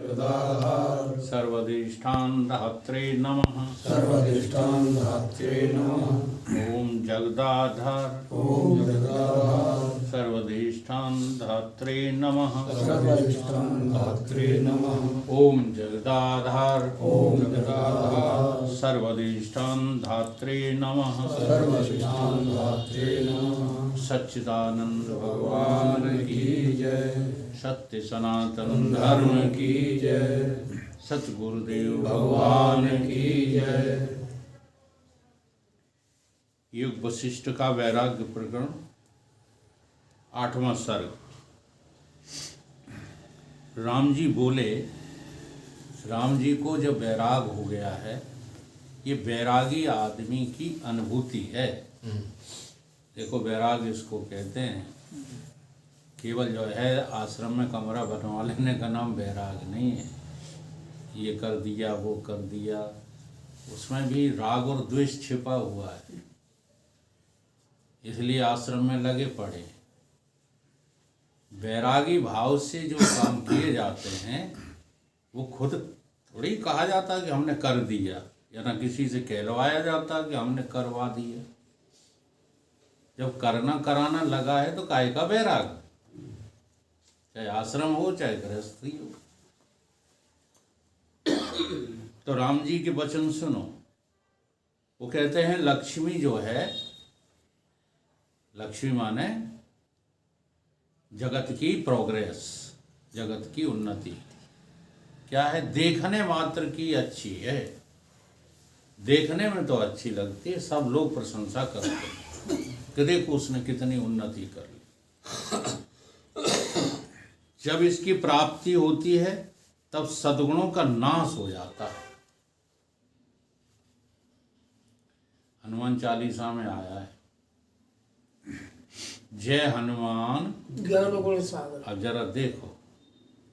जगदाधार सर्वधिष्ठानधात्रे नमः। सर्वधिष्ठानधात्रे नमः। ओम जगदाधार ओम जगदाधार सर्वधिष्ठानधात्रे नमः। सर्वधिष्ठानधात्रे नमः। ओम जगदाधार ओम जगदाधार सर्वधिष्ठानधात्रे नमः। सर्वधिष्ठानधात्रे नमः। सच्चिदानंद भगवान की जय। सत्य सनातन धर्म की जय। सतगुरुदेव भगवान की जय। युग वशिष्ठ का वैराग्य प्रकरण 8वां सर्ग। राम जी बोले, राम जी को जब वैराग हो गया है, ये वैरागी आदमी की अनुभूति है। देखो वैराग इसको कहते हैं। केवल जो है आश्रम में कमरा बनवा लेने का नाम वैराग नहीं है। ये कर दिया वो कर दिया, उसमें भी राग और द्वेष छिपा हुआ है, इसलिए आश्रम में लगे पड़े। वैरागी भाव से जो काम किए जाते हैं वो खुद थोड़ी कहा जाता कि हमने कर दिया, या ना किसी से कहलवाया जाता कि हमने करवा दिया। जब करना कराना लगा है तो काहे का वैराग, चाहे आश्रम हो चाहे गृहस्थी हो। तो राम जी के वचन सुनो। वो कहते हैं लक्ष्मी जो है, लक्ष्मी माने जगत की प्रोग्रेस, जगत की उन्नति। क्या है, देखने मात्र की अच्छी है। देखने में तो अच्छी लगती है, सब लोग प्रशंसा करते हैं कि देखो उसने कितनी उन्नति कर ली। जब इसकी प्राप्ति होती है तब सद्गुणों का नाश हो जाता है। हनुमान चालीसा में आया है, जय हनुमान ज्ञान गुण सागर। अब जरा देखो,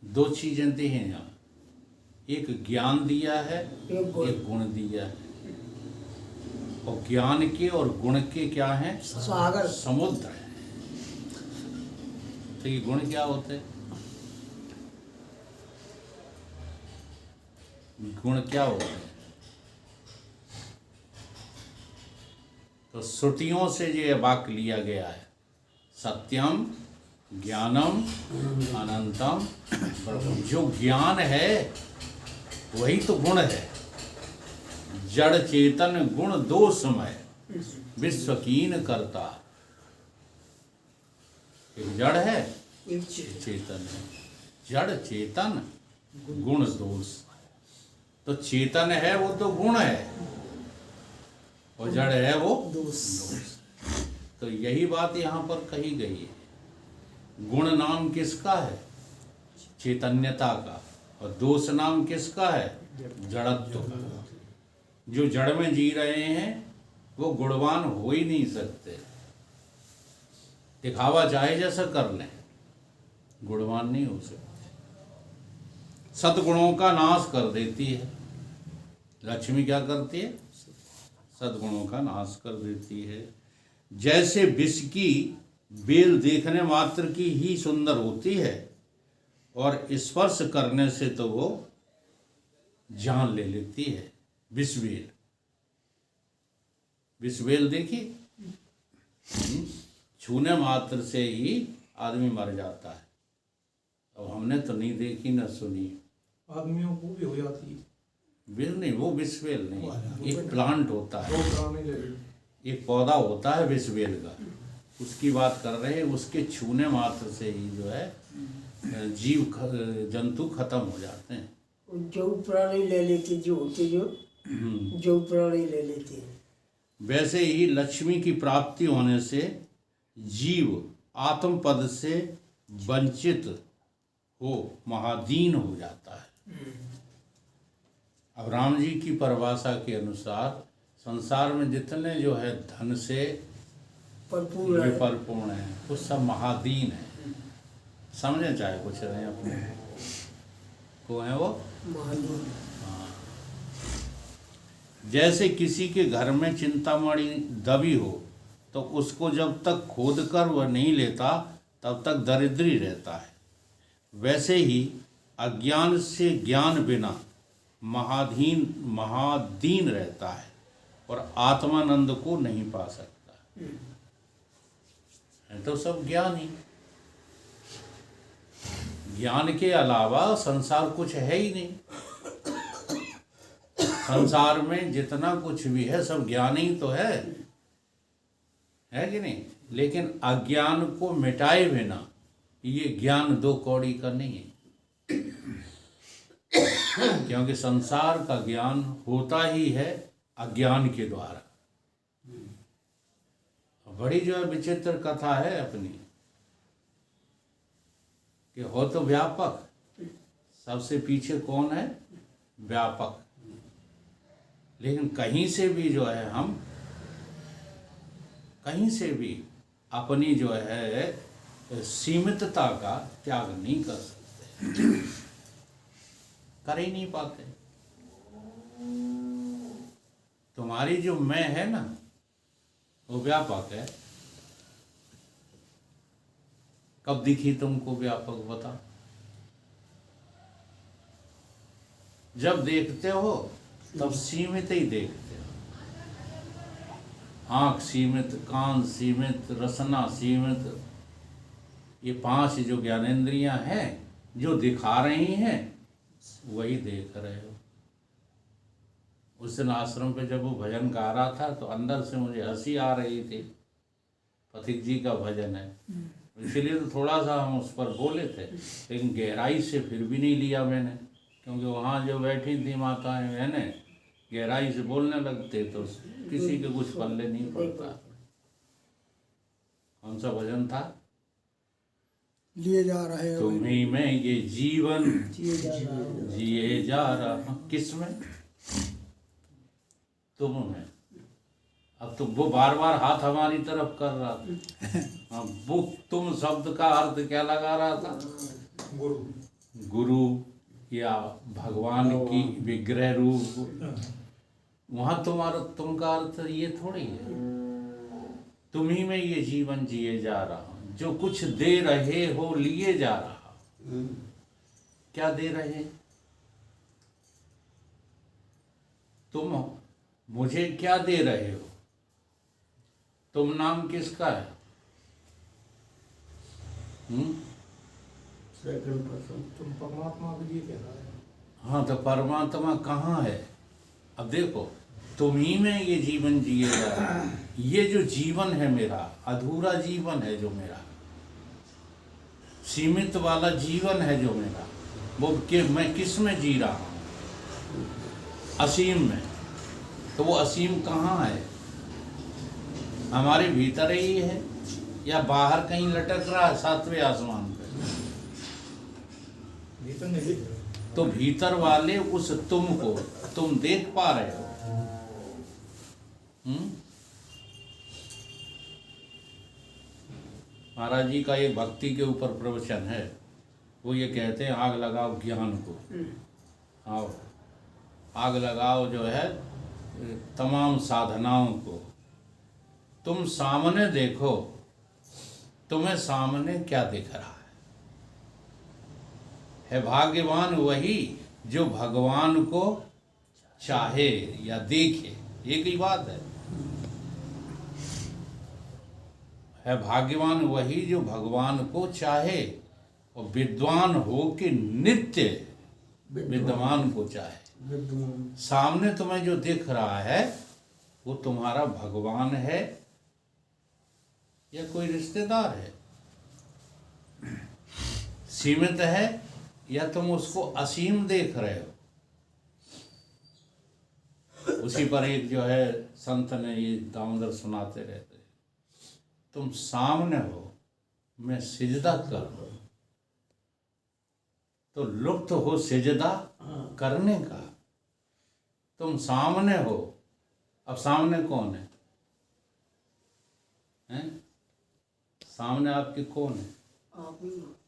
दो चीजें दी हैं यहाँ। एक ज्ञान दिया है, एक गुण दिया है। और ज्ञान के और गुण के क्या हैं? सागर, समुद्र है। तो ये गुण क्या होते हैं? गुण क्या होते हैं? तो श्रुतियों से ये वाक्य लिया गया है, सत्यम ज्ञानम अनंतम ब्रह्म। जो ज्ञान है वही तो गुण है। जड़ चेतन गुण दो समय विश्वकीन करता। एक जड़ है, एक चेतन है। जड़ चेतन गुण दोष। तो चेतन है वो तो गुण है, और जड़ है वो दोष। तो यही बात यहाँ पर कही गई है। गुण नाम किसका है? चैतन्यता का। और दोष नाम किसका है? जड़त्व का। जो जड़ में जी रहे हैं वो गुणवान हो ही नहीं सकते। दिखावा चाहे जैसा कर लें, गुणवान नहीं हो सकते। सद्गुणों का नाश कर देती है लक्ष्मी। क्या करती है? सद्गुणों का नाश कर देती है। जैसे विष की बेल देखने मात्र की ही सुंदर होती है, और स्पर्श करने से तो वो जान ले लेती है। विषबेल, विषबेल देखी, छूने मात्र से ही आदमी मर जाता है। अब हमने तो नहीं देखी न सुनी। आदमियों को भी हो जाती है। बेल नहीं, वो विषबेल नहीं, एक प्लांट होता है, एक पौधा होता है विषबेल का, उसकी बात कर रहे हैं। उसके छूने मात्र से ही जो है जीव जंतु खत्म हो जाते हैं। जो प्राणी ले लेते, जो होते जो प्राणी ले लेते हैं। वैसे ही लक्ष्मी की प्राप्ति होने से जीव आत्म पद से वंचित हो महादीन हो जाता है। अब राम जी की परिभाषा के अनुसार संसार में जितने जो है धन से परिपूर्ण है वो सब महादीन है। समझे चाहे कुछ रहे अपने को है वो महादीन। हाँ। जैसे किसी के घर में चिंतामणि दबी हो तो उसको जब तक खोद कर वह नहीं लेता तब तक दरिद्री रहता है। वैसे ही अज्ञान से ज्ञान बिना महादीन रहता है और आत्मानंद को नहीं पा सकता। है तो सब ज्ञान ही, ज्ञान के अलावा संसार कुछ है ही नहीं। संसार में जितना कुछ भी है सब ज्ञान ही तो है कि नहीं? लेकिन अज्ञान को मिटाए बिना ये ज्ञान दो कौड़ी का नहीं है, क्योंकि संसार का ज्ञान होता ही है अज्ञान के द्वारा। बड़ी जो है विचित्र कथा है अपनी कि हो तो व्यापक, सबसे पीछे कौन है? व्यापक। लेकिन कहीं से भी जो है हम कहीं से भी अपनी जो है सीमितता का त्याग नहीं कर सकते, कर ही नहीं पाते। तुम्हारी जो मैं है ना वो व्यापक है। कब दिखी तुमको व्यापक बता? जब देखते हो तब सीमित ही देखते हो। आँख सीमित, कान सीमित, रसना सीमित, ये 5 जो ज्ञानेंद्रियां हैं जो दिखा रही हैं वही देख रहे हो। उस दिन आश्रम पे जब वो भजन गा रहा था तो अंदर से मुझे हंसी आ रही थी। पथिक जी का भजन है, इसीलिए तो थोड़ा सा हम उस पर बोले थे, लेकिन गहराई से फिर भी नहीं लिया मैंने, क्योंकि वहाँ जो बैठी थी माताएं बहनें गहराई से बोलने लगते तो किसी के कुछ पल्ले नहीं पड़ता। कौन सा भजन था? लिए जा रहे हो, तुम्ही में ये जीवन जिए जा रहा जिए जा रहा। किस में? तुम में। अब तो वो बार बार हाथ हमारी तरफ कर रहा था। हाँ, वो तुम शब्द का अर्थ क्या लगा रहा था? गुरु या भगवान की विग्रह रूप। वहां तुम्हारा तुम का अर्थ ये थोड़ी है। तुम्ही में ये जीवन जिए जा रहा, जो कुछ दे रहे हो लिए जा रहा। क्या दे रहे? तुम मुझे क्या दे रहे हो? तुम नाम किसका है? तुम परमात्मा के लिए कह रहा है। हाँ, तो परमात्मा कहाँ है? अब देखो, तुम ही में ये जीवन जिए जा रहा है। ये जो जीवन है मेरा, अधूरा जीवन है जो मेरा, सीमित वाला जीवन है जो मेरा, वो मैं किस में जी रहा हूँ? असीम में। तो वो असीम कहाँ है? हमारे भीतर ही है या बाहर कहीं लटक रहा है 7वें आसमान पे? भीतर नहीं दिख रहा। तो भीतर वाले उस तुम को तुम देख पा रहे हो? महाराज जी का एक भक्ति के ऊपर प्रवचन है, वो ये कहते हैं आग लगाओ ज्ञान को। आओ आग लगाओ जो है तमाम साधनाओं को। तुम सामने देखो, तुम्हें सामने क्या दिख रहा है भाग्यवान वही जो भगवान को चाहे या देखे। एक ही बात है भाग्यवान वही जो भगवान को चाहे और विद्वान हो कि नित्य विद्वान को चाहे। सामने तुम्हें जो दिख रहा है वो तुम्हारा भगवान है या कोई रिश्तेदार है? सीमित है या तुम उसको असीम देख रहे हो? उसी पर एक जो है संत ने ये दामोदर सुनाते रहते, तुम सामने हो, मैं सिजदा कर, तो लुप्त हो सिजदा करने का। तुम सामने हो, अब सामने कौन है? हैं? सामने आपके कौन है?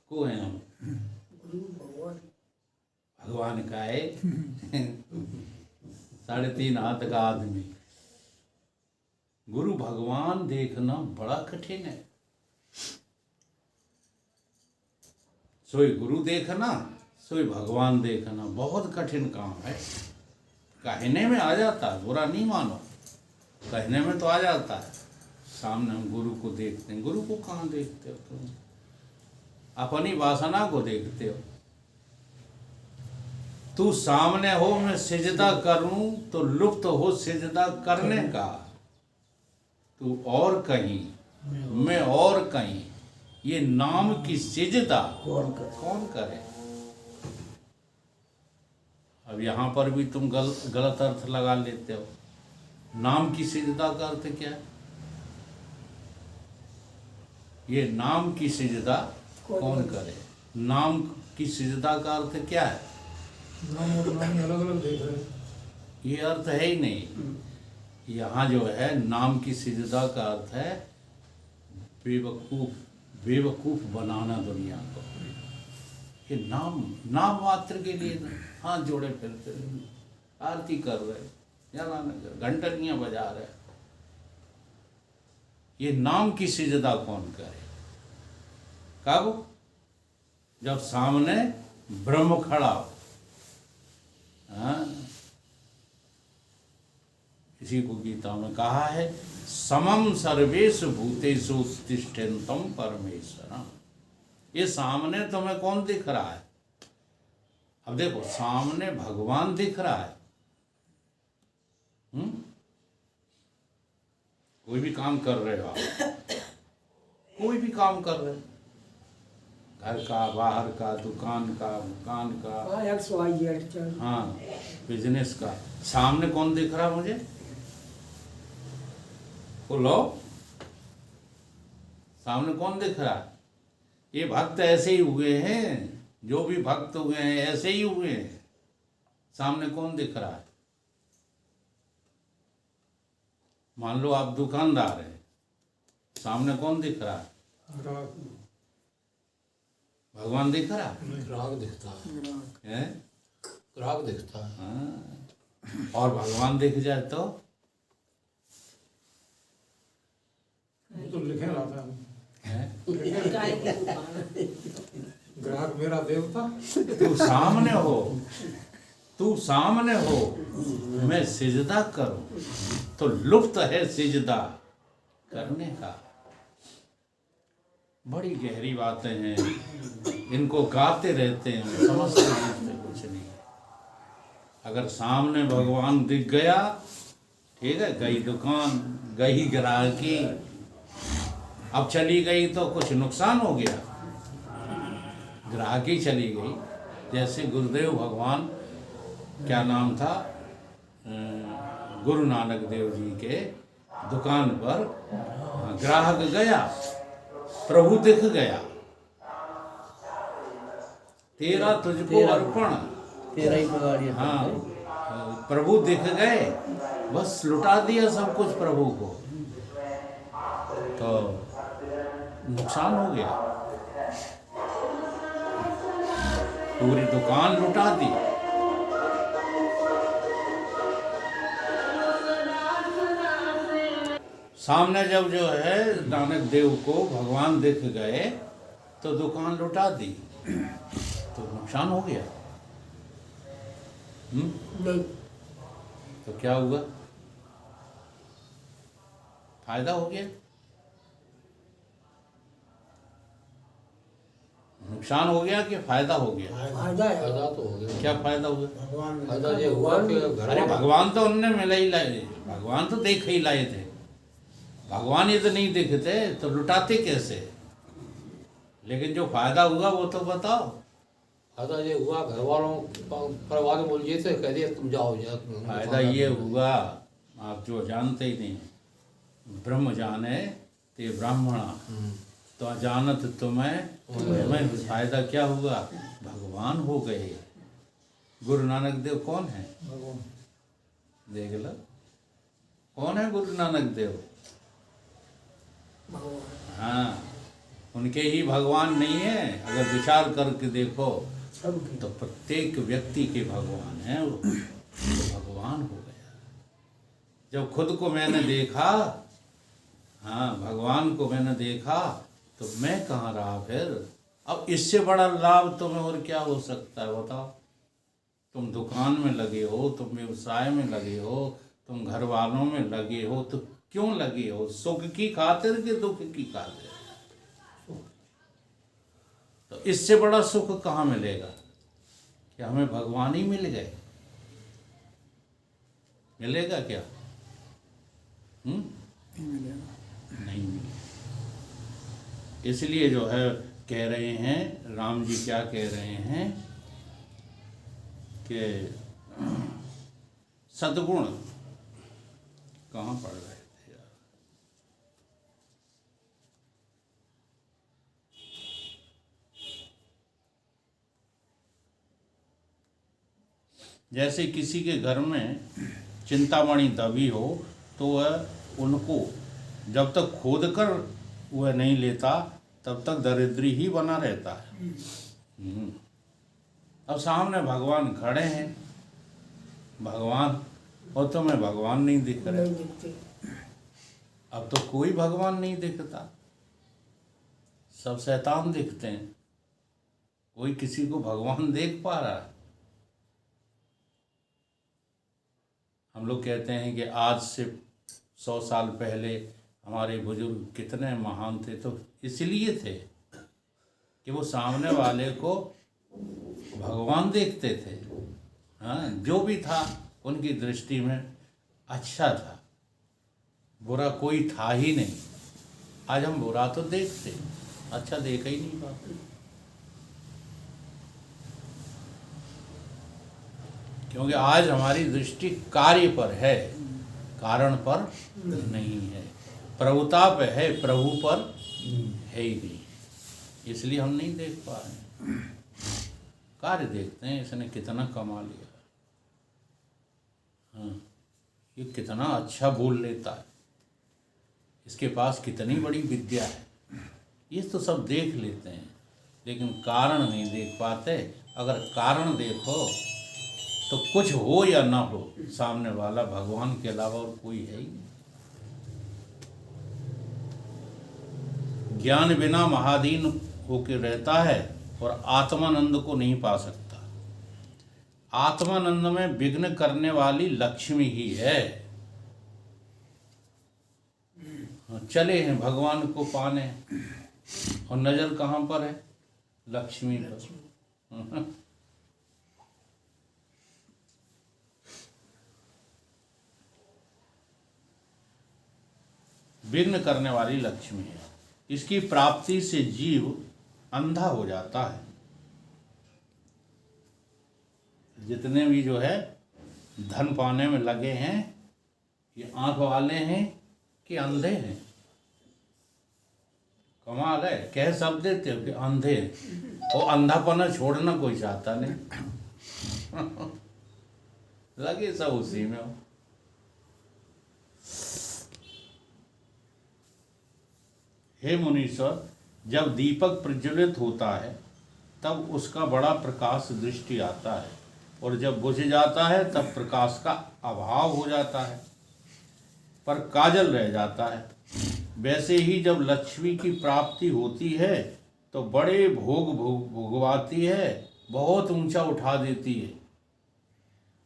को है हम? भगवान का है 3.5 हाथ का आदमी। गुरु भगवान देखना बड़ा कठिन है। सोई गुरु देखना सोई भगवान देखना बहुत कठिन काम है। कहने में आ जाता है, बुरा नहीं मानो, कहने में तो आ जाता है। सामने हम गुरु को देखते हैं, गुरु को कहाँ देखते हो तुम? अपनी वासना को देखते हो। तू सामने हो, मैं सिजदा करूं तो लुप्त हो सिजदा करने का। तू और कहीं, मैं और कहीं, ये नाम की सिजदा कौन करे? अब यहाँ पर भी तुम गलत अर्थ लगा लेते हो। नाम की सिजदा का अर्थ क्या है? ये नाम की सिजदा कौन करे? नाम की सिजदा का अर्थ क्या है? नाम और नामी अलग अलग देख रहे हैं। ये अर्थ है ही नहीं। यहाँ जो है नाम की सिजदा का अर्थ है बेवकूफ बनाना दुनिया को। ये नाम मात्र के लिए हाथ जोड़े फिरते, आरती कर रहे, घंटनियाँ बजा रहे। ये नाम की सिजदा कौन करे? कब? जब सामने ब्रह्म खड़ा हो। हाँ? इसी को गीता में कहा है, समम सर्वेषु भूतेषु तिष्ठन्तं परमेश्वरम्। ये सामने तुम्हें कौन दिख रहा है? अब देखो, सामने भगवान दिख रहा है। कोई भी काम कर रहे हो आप, कोई भी काम कर रहे हो, घर का, बाहर का, दुकान का, मकान का, हाँ, बिजनेस का, सामने कौन दिख रहा है मुझे? बोलो, सामने कौन दिख रहा है? ये भक्त ऐसे ही हुए हैं, जो भी भक्त हुए हैं ऐसे ही हुए हैं। सामने कौन दिख रहा है? मान लो आप दुकानदार हैं, सामने कौन दिख रहा है? भगवान दिख रहा है? ग्राहक दिखता है। ग्राहक दिखता है। हाँ। और भगवान दिख जाए तो वो तो लिखे रहता है। ग्राहक मेरा देवता। तू सामने हो, तू सामने हो, मैं सिजदा करूं तो लुप्त है सिजदा करने का। बड़ी गहरी बातें हैं, इनको गाते रहते हैं, समझते कुछ नहीं। अगर सामने भगवान दिख गया, ठीक है, गई दुकान, गई ग्राहकी, अब चली गई तो कुछ नुकसान हो गया। ग्राहकी चली गई। जैसे गुरुदेव भगवान, क्या नाम था, गुरु नानक देव जी के दुकान पर ग्राहक गया, प्रभु दिख गया, तेरा तुझको अर्पण, तेरा ही पगाड़िया। हाँ, प्रभु दिख गए, बस लुटा दिया सब कुछ प्रभु को, तो नुकसान हो गया, पूरी दुकान लुटा दी। सामने जब जो है नानक देव को भगवान दिख गए तो दुकान लुटा दी, तो नुकसान हो गया। नहीं, तो क्या हुआ? फायदा हो गया? नुकसान हो गया कि फायदा हो गया? फायदा है। फायदा तो हो गया। क्या फायदा हुआ? फायदा ये हुआ कि अरे भगवान तो उनने मिले ही लाए, भगवान तो देख ही लाए थे। भगवान ये तो नहीं दिखते तो लुटाते कैसे? लेकिन जो फायदा हुआ वो तो बताओ। फायदा ये हुआ, घर वालों परिवार बोल दिए थे, कह दिया तुम जाओ। फायदा ये हुआ, आप जो जानते ही नहीं, ब्रह्म जाने ते ब्राह्मणा, तो जानत तुम्हें फायदा क्या हुआ? भगवान हो गए। गुरु नानक देव कौन है? देख लो, कौन है गुरु नानक देव? हाँ, उनके ही भगवान नहीं है। अगर विचार करके देखो तो प्रत्येक व्यक्ति के भगवान हैं, वो तो भगवान हो गया। जब खुद को मैंने देखा, हाँ, भगवान को मैंने देखा, तो मैं कहाँ रहा फिर? अब इससे बड़ा लाभ तुम्हें और क्या हो सकता है बताओ। तुम दुकान में लगे हो, तुम व्यवसाय में लगे हो, तुम घर वालों में लगे हो, तो क्यों लगे हो? सुख की खातिर कि दुख की खातिर? तो इससे बड़ा सुख कहाँ मिलेगा? कि हमें भगवान ही मिल गए? मिलेगा क्या? नहीं मिलेगा। इसलिए जो है कह रहे हैं, राम जी क्या कह रहे हैं कि सद्गुण कहाँ पढ़ रहे थे यार? जैसे किसी के घर में चिंतामणि दबी हो तो वह उनको जब तक खोद कर वह नहीं लेता तब तक दरिद्री ही बना रहता है। अब सामने भगवान खड़े हैं, भगवान, और तुम्हें भगवान नहीं दिख रहे। नहीं दिखते। अब तो कोई भगवान नहीं दिखता, सब शैतान दिखते हैं। कोई किसी को भगवान देख पा रहा है? हम लोग कहते हैं कि आज से 100 साल पहले हमारे बुजुर्ग कितने महान थे, तो इसलिए थे कि वो सामने वाले को भगवान देखते थे। हाँ, जो भी था उनकी दृष्टि में अच्छा था, बुरा कोई था ही नहीं। आज हम बुरा तो देखते, अच्छा देखा ही नहीं पाते, क्योंकि आज हमारी दृष्टि कार्य पर है, कारण पर नहीं है। प्रभुता पे है, प्रभु पर है ही नहीं, इसलिए हम नहीं देख पा रहे। कार्य देखते हैं, इसने कितना कमा लिया, हाँ, ये कितना अच्छा बोल लेता है, इसके पास कितनी बड़ी विद्या है, ये तो सब देख लेते हैं, लेकिन कारण नहीं देख पाते। अगर कारण देखो तो कुछ हो या ना हो, सामने वाला भगवान के अलावा और कोई है ही नहीं। ज्ञान बिना महादीन होकर रहता है और आत्मानंद को नहीं पा सकता। आत्मानंद में विघ्न करने वाली लक्ष्मी ही है। चले हैं भगवान को पाने, और नजर कहाँ पर है? लक्ष्मी पर। विघ्न करने वाली लक्ष्मी है। इसकी प्राप्ति से जीव अंधा हो जाता है। जितने भी जो है धन पाने में लगे हैं, ये आंख वाले हैं कि अंधे हैं? कमाल है, कह सब देते हो कि अंधे हैं, और अंधापना छोड़ना कोई चाहता नहीं। लगे सब उसी में हो। हे मुनीश्वर, जब दीपक प्रज्वलित होता है तब उसका बड़ा प्रकाश दृष्टि आता है, और जब बुझ जाता है तब प्रकाश का अभाव हो जाता है, पर काजल रह जाता है। वैसे ही जब लक्ष्मी की प्राप्ति होती है तो बड़े भोगवाती है, बहुत ऊंचा उठा देती है,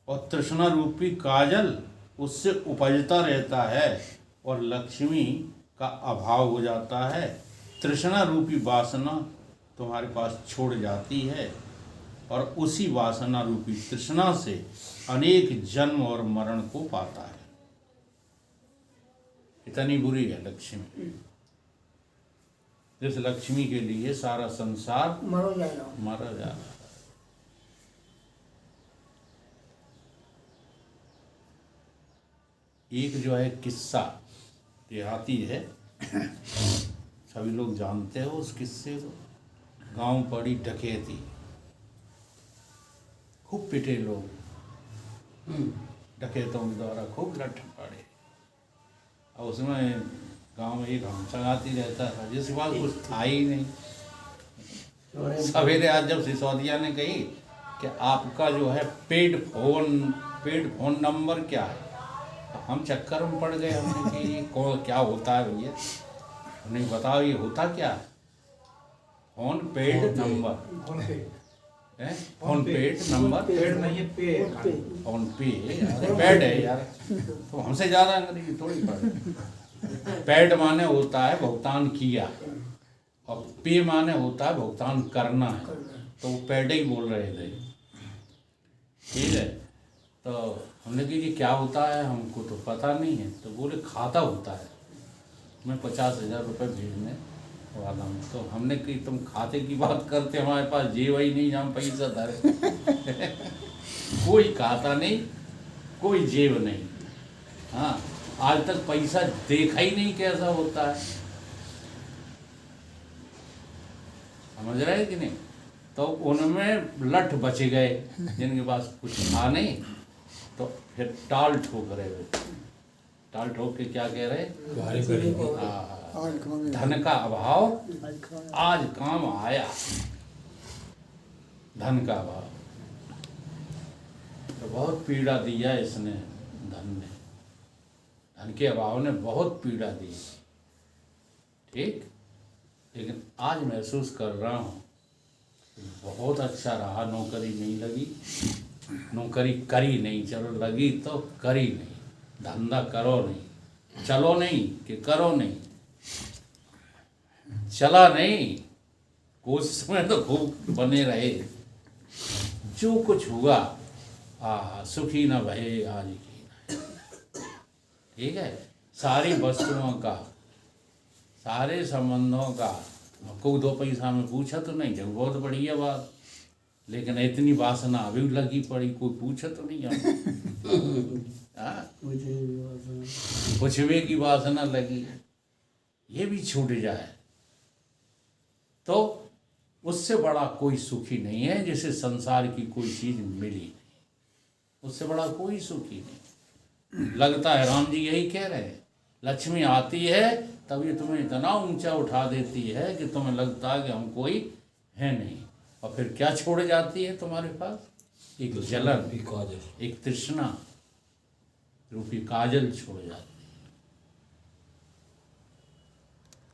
और तृष्णा रूपी काजल उससे उपजता रहता है, और लक्ष्मी का अभाव हो जाता है। तृष्णा रूपी वासना तुम्हारे पास छोड़ जाती है, और उसी वासना रूपी तृष्णा से अनेक जन्म और मरण को पाता है। इतनी बुरी है लक्ष्मी। जिस लक्ष्मी के लिए सारा संसार मरा जा रहा है। एक जो है किस्सा देहाती है, सभी लोग जानते हो उस किस्से को। गांव पड़ी डकैती, खूब पिटे लोग, डकैतों के द्वारा खूब लठ पड़े। और उसमें गांव में एक हमसगाती रहता था जिसके पास कुछ था ही नहीं। सवेरे आज जब सिसोदिया ने कही कि आपका जो है पेड फोन नंबर क्या है, हम चक्कर में पड़ गए। हमने कि ये क्या होता है भैया, उन्हें बताओ ये होता क्या है। फोन पेड नंबर है, फोन पेड नंबर, पेड़ नहीं है, पे है। पे फोन पे पैड है यार, तो हमसे ज़्यादा अंग्रेजी थोड़ी पढ़े। पैड माने होता है भुगतान किया, और पे माने होता है भुगतान करना है, तो वो पैड ही बोल रहे थे। ठीक है, तो हमने कहा कि क्या होता है, हमको तो पता नहीं है। तो बोले खाता होता है, मैं 50,000 रुपये भेजने वाला हूँ। तो हमने कही तुम खाते की बात करते, हमारे पास जेब ही नहीं जहाँ पैसा धरे। कोई खाता नहीं, कोई जेब नहीं। हाँ, आज तक पैसा देखा ही नहीं कैसा होता है, समझ रहे हैं कि नहीं। तो उनमें लठ बच गए जिनके पास कुछ था नहीं, तो फिर टाल ठोक रहे हुए। टाल ठोक के क्या कह रहे, धन का अभाव आज काम आया, धन का अभाव। तो बहुत पीड़ा दिया इसने, धन ने, धन के अभाव ने बहुत पीड़ा दी। ठीक, लेकिन आज महसूस कर रहा हूँ बहुत अच्छा रहा। नौकरी नहीं लगी, नौकरी करी नहीं, चलो लगी तो करी नहीं, धंधा करो नहीं, चलो नहीं कि करो नहीं, चला नहीं, कोशिश में तो खूब बने रहे। जो कुछ हुआ सुखी न भये आज की। ठीक है, सारी वस्तुओं का, सारे संबंधों का कोई 2 पैसा में पूछा तो नहीं, जब बहुत बढ़िया बात, लेकिन इतनी वासना अभी लगी पड़ी, कोई पूछा तो नहीं पूछवे की वासना लगी, ये भी छूट जाए तो उससे बड़ा कोई सुखी नहीं है जिसे संसार की कोई चीज मिली नहीं, उससे बड़ा कोई सुखी नहीं। लगता है राम जी यही कह रहे हैं, लक्ष्मी आती है तब ये तुम्हें इतना ऊंचा उठा देती है कि तुम्हें लगता है कि हम कोई है नहीं, और फिर क्या छोड़ जाती है तुम्हारे पास, एक जलन, एक तृष्णा रूपी काजल छोड़ जाती है।